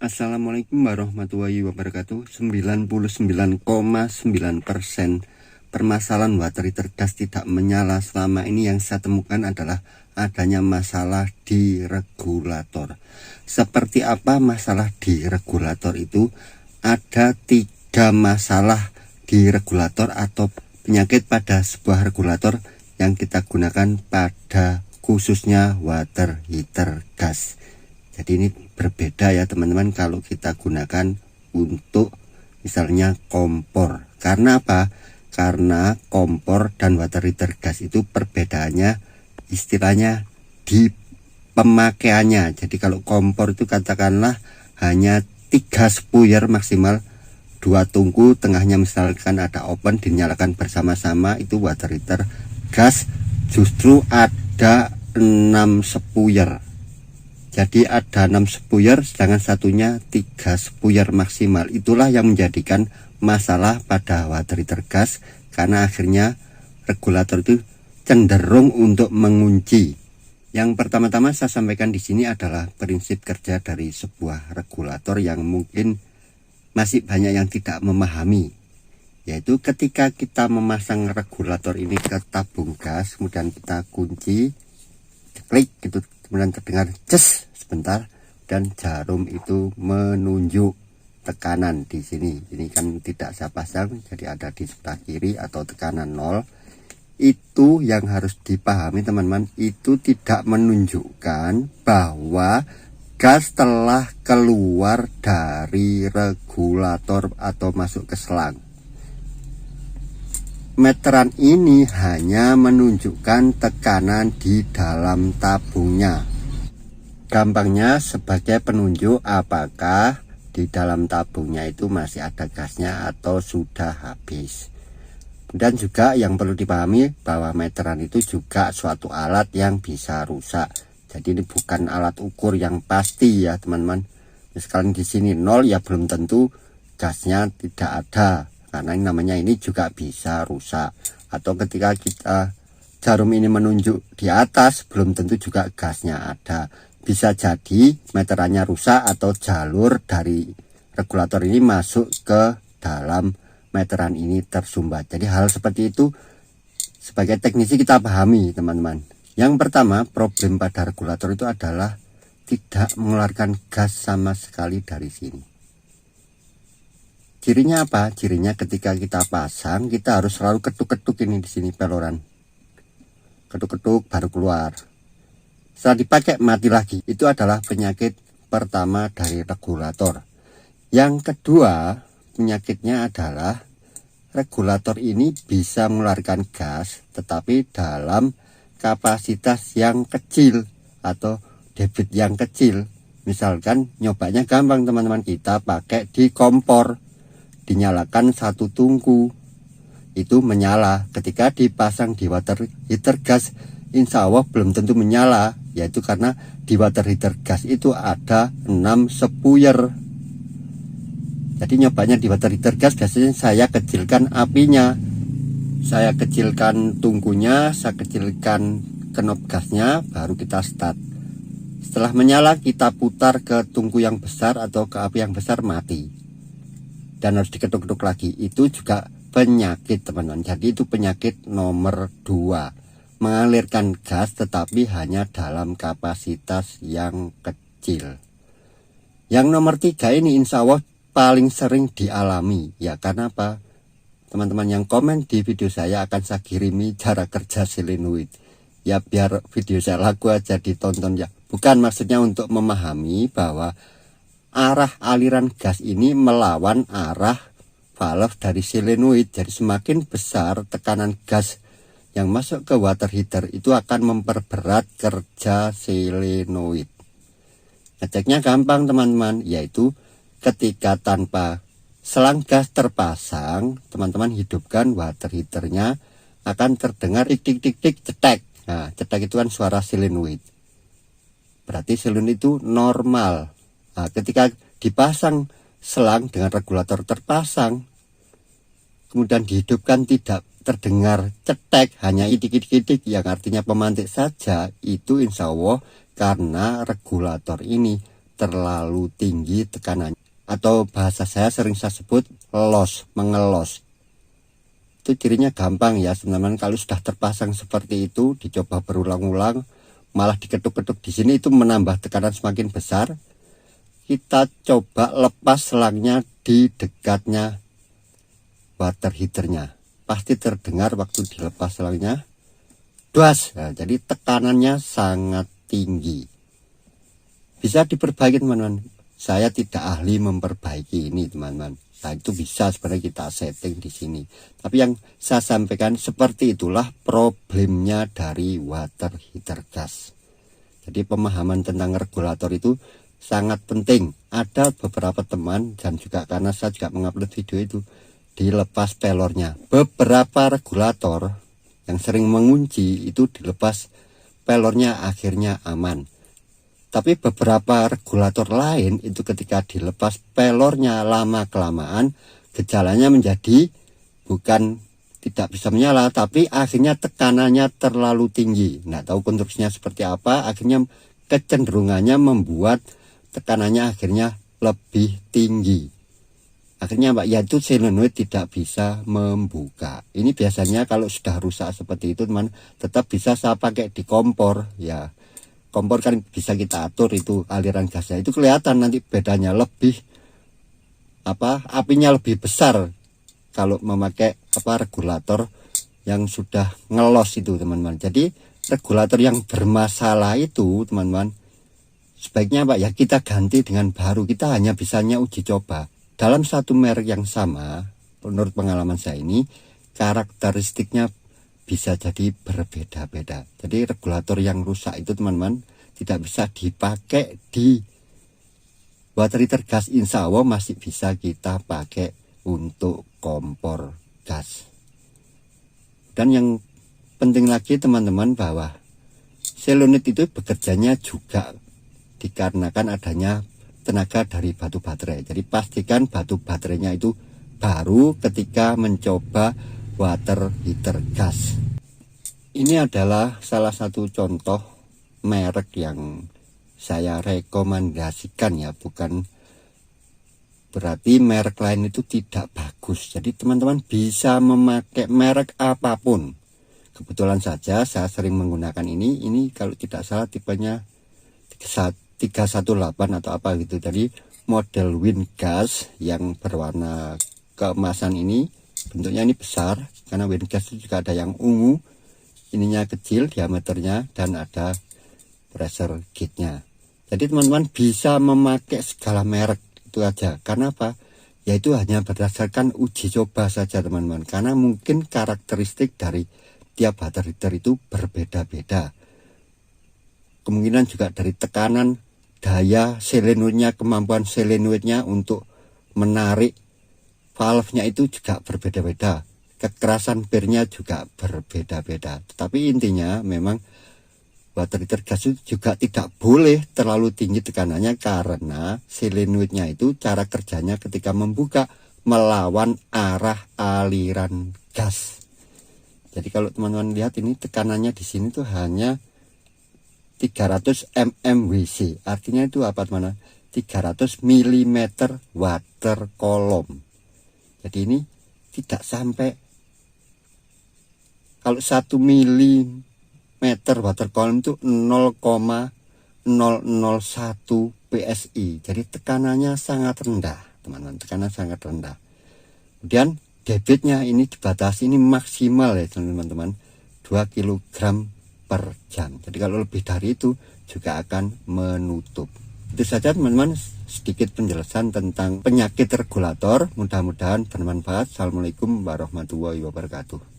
Assalamualaikum warahmatullahi wabarakatuh. 99,9% permasalahan water heater gas tidak menyala selama ini yang saya temukan adalah adanya masalah di regulator. Seperti apa masalah di regulator itu? Ada 3 masalah di regulator atau penyakit pada sebuah regulator yang kita gunakan pada khususnya water heater gas. Jadi ini berbeda ya teman-teman kalau kita gunakan untuk misalnya kompor. Karena apa? Karena kompor dan water heater gas itu perbedaannya istilahnya di pemakaiannya. Jadi kalau kompor itu katakanlah hanya 3 spuyer maksimal, 2 tungku, tengahnya misalkan ada open dinyalakan bersama-sama. Itu water heater gas justru ada 6 spuyer. Jadi ada 6 spuyer sedangkan satunya 3 spuyer maksimal. Itulah yang menjadikan masalah pada water heater gas, karena akhirnya regulator itu cenderung untuk mengunci. Yang pertama-tama saya sampaikan di sini adalah prinsip kerja dari sebuah regulator yang mungkin masih banyak yang tidak memahami. Yaitu ketika kita memasang regulator ini ke tabung gas, kemudian kita kunci, klik gitu, kemudian terdengar ces sebentar dan jarum itu menunjuk tekanan di sini. Ini kan tidak saya pasang, jadi ada di sebelah kiri atau tekanan 0. Itu yang harus dipahami teman-teman, itu tidak menunjukkan bahwa gas telah keluar dari regulator atau masuk ke selang. Meteran ini hanya menunjukkan tekanan di dalam tabungnya. Gampangnya sebagai penunjuk apakah di dalam tabungnya itu masih ada gasnya atau sudah habis. Dan juga yang perlu dipahami bahwa meteran itu juga suatu alat yang bisa rusak. Jadi ini bukan alat ukur yang pasti ya teman-teman. Misalkan di sini 0 ya belum tentu gasnya tidak ada, karena ini namanya ini juga bisa rusak. Atau ketika kita jarum ini menunjuk di atas, belum tentu juga gasnya ada. Bisa jadi meterannya rusak atau jalur dari regulator ini masuk ke dalam meteran ini tersumbat. Jadi hal seperti itu sebagai teknisi kita pahami teman-teman. Yang pertama, problem pada regulator itu adalah tidak mengeluarkan gas sama sekali dari sini. Cirinya apa? Cirinya ketika kita pasang, kita harus selalu ketuk-ketuk ini di sini peloran. Ketuk-ketuk baru keluar. Setelah dipakai mati lagi. Itu adalah penyakit pertama dari regulator. Yang kedua, penyakitnya adalah regulator ini bisa mengeluarkan gas tetapi dalam kapasitas yang kecil atau debit yang kecil. Misalkan nyobanya gampang teman-teman, kita pakai di kompor. Dinyalakan 1 tungku itu menyala. Ketika dipasang di water heater gas, insya Allah belum tentu menyala, yaitu karena di water heater gas itu ada 6 spuyer. Jadi nyobanya di water heater gas biasanya saya kecilkan apinya, saya kecilkan tungkunya, saya kecilkan knob gasnya, baru kita start. Setelah menyala kita putar ke tungku yang besar atau ke api yang besar, mati. Dan harus diketuk-ketuk lagi. Itu juga penyakit teman-teman. Jadi itu penyakit nomor 2, mengalirkan gas tetapi hanya dalam kapasitas yang kecil. Yang nomor 3 ini insya Allah paling sering dialami. Ya karena apa? Teman-teman yang komen di video saya akan saya kirimi cara kerja solenoid. Ya biar video saya laku aja ditonton ya. Bukan maksudnya untuk memahami bahwa arah aliran gas ini melawan arah valve dari solenoid. Jadi semakin besar tekanan gas yang masuk ke water heater itu akan memperberat kerja solenoid. Ngeceknya gampang teman-teman, yaitu ketika tanpa selang gas terpasang, teman-teman hidupkan water heaternya, akan terdengar tik tik tik tik cetek. Nah cetek itu kan suara solenoid, berarti solenoid itu normal. Nah, ketika dipasang selang dengan regulator terpasang, kemudian dihidupkan tidak terdengar cetek, hanya idik-idik yang artinya pemantik saja, itu insya Allah karena regulator ini terlalu tinggi tekanannya, atau bahasa saya sering saya sebut mengelos. Itu cirinya gampang ya teman-teman. Kalau sudah terpasang seperti itu, dicoba berulang-ulang, malah diketuk-ketuk di sini, itu menambah tekanan semakin besar. Kita coba lepas selangnya di dekatnya water heaternya, pasti terdengar waktu dilepas selangnya, duas. Nah, jadi tekanannya sangat tinggi. Bisa diperbaiki teman-teman. Saya tidak ahli memperbaiki ini teman-teman. Nah, itu bisa sebenarnya kita setting di sini. Tapi yang saya sampaikan seperti itulah problemnya dari water heater gas. Jadi pemahaman tentang regulator itu sangat penting. Ada beberapa teman, dan juga karena saya juga mengupload video itu, dilepas pelornya. Beberapa regulator yang sering mengunci itu dilepas pelornya akhirnya aman. Tapi beberapa regulator lain itu ketika dilepas pelornya lama kelamaan, gejalanya menjadi bukan tidak bisa menyala, tapi akhirnya tekanannya terlalu tinggi. Nggak tahu konstruksinya seperti apa, akhirnya kecenderungannya membuat tekanannya akhirnya lebih tinggi. Akhirnya yaitu solenoid tidak bisa membuka. Ini biasanya kalau sudah rusak seperti itu teman, tetap bisa saya pakai di kompor ya. Kompor kan bisa kita atur itu aliran gasnya, itu kelihatan nanti bedanya lebih apinya lebih besar kalau memakai regulator yang sudah ngelos itu teman-teman. Jadi regulator yang bermasalah itu teman-teman, sebaiknya ya kita ganti dengan baru. Kita hanya bisanya uji coba dalam satu merek yang sama. Menurut pengalaman saya ini, karakteristiknya bisa jadi berbeda-beda. Jadi regulator yang rusak itu teman-teman tidak bisa dipakai di water heater gas. Insya Allah masih bisa kita pakai untuk kompor gas. Dan yang penting lagi teman-teman, bahwa solenoid itu bekerjanya juga dikarenakan adanya tenaga dari batu baterai. Jadi pastikan batu baterainya itu baru ketika mencoba water heater gas. Ini adalah salah satu contoh merek yang saya rekomendasikan ya, bukan berarti merek lain itu tidak bagus. Jadi teman-teman bisa memakai merek apapun. Kebetulan saja saya sering menggunakan ini kalau tidak salah tipenya 318 atau apa gitu. Jadi model Wingas yang berwarna keemasan ini, bentuknya ini besar, karena Wingas itu juga ada yang ungu, ininya kecil diameternya, dan ada pressure gauge-nya. Jadi teman-teman bisa memakai segala merek, itu aja. Karena apa? Yaitu hanya berdasarkan uji coba saja teman-teman, karena mungkin karakteristik dari tiap water heater itu berbeda-beda. Kemungkinan juga dari tekanan, daya solenoidnya, kemampuan solenoidnya untuk menarik valve-nya itu juga berbeda-beda. Kekerasan pirnya juga berbeda-beda. Tetapi intinya memang water heater gas itu juga tidak boleh terlalu tinggi tekanannya, karena solenoidnya itu cara kerjanya ketika membuka melawan arah aliran gas. Jadi kalau teman-teman lihat ini tekanannya di sini tuh hanya 300 mmWc. Artinya itu apa teman-teman? 300 mm water column. Jadi ini tidak sampai, kalau 1 mm water column itu 0,001 PSI. Jadi tekanannya sangat rendah teman-teman, tekanan sangat rendah. Kemudian debitnya ini dibatasi, ini maksimal ya teman-teman, 2 kg per jam. Jadi kalau lebih dari itu juga akan menutup. Itu saja teman-teman, sedikit penjelasan tentang penyakit regulator. Mudah-mudahan bermanfaat. Assalamualaikum warahmatullahi wabarakatuh.